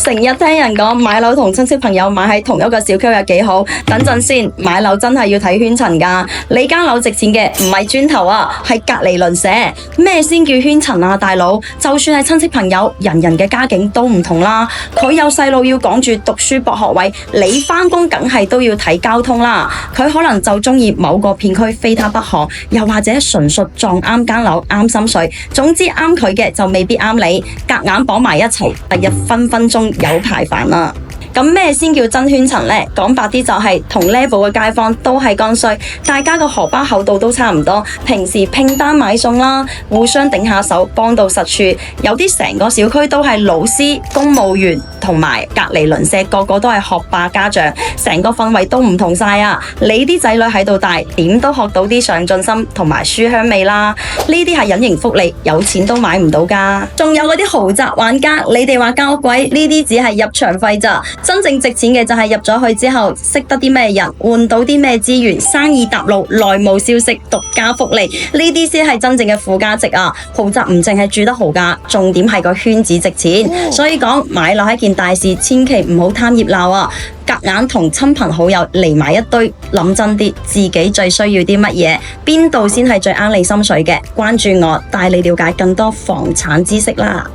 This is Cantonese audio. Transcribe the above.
成日聽人講買樓同親戚朋友買喺同一個小區有幾好，等陣先，買樓真係要睇圈層㗎。你間樓值錢嘅唔係磚頭啊，係隔離鄰舍。咩先叫圈層啊，大佬？就算係親戚朋友，人人嘅家境都唔同啦。佢有細路要趕住讀書博學位，你返工梗係都要睇交通啦。佢可能就鍾意某個片區非他不可，又或者純屬撞啱間樓啱心水。總之啱佢嘅就未必啱你，夾硬綁埋一齊，第日分分鐘有排煩啦。咁咩先叫真圈層呢？講白啲就係同 level 嘅街坊都係剛需，大家個荷包厚度都差唔多，平時拼單買餸啦，互相頂下手，幫到實處。有啲成個小區都係老師、公務員同埋隔離鄰舍，個個都係學霸家長，成個氛圍都唔同晒啊！你啲仔女喺度大，點都學到啲上進心同埋書香味啦。呢啲係隱形福利，有錢都買唔到㗎。仲有嗰啲豪宅玩家，你哋話間屋貴，呢啲只係入場費咋。真正值錢嘅就係入咗去之後，識得啲咩人，換到啲咩資源，生意搭路，內幕消息，獨家福利，呢啲先係真正嘅附加值啊！豪宅唔淨係住得豪㗎，重點係個圈子值錢。所以講買樓係一件大事，千祈唔好貪熱鬧啊！夾硬同親朋好友嚟埋一堆，諗真啲，自己最需要啲乜嘢，邊度先係最啱你心水嘅？關注我，帶你了解更多房產知識啦！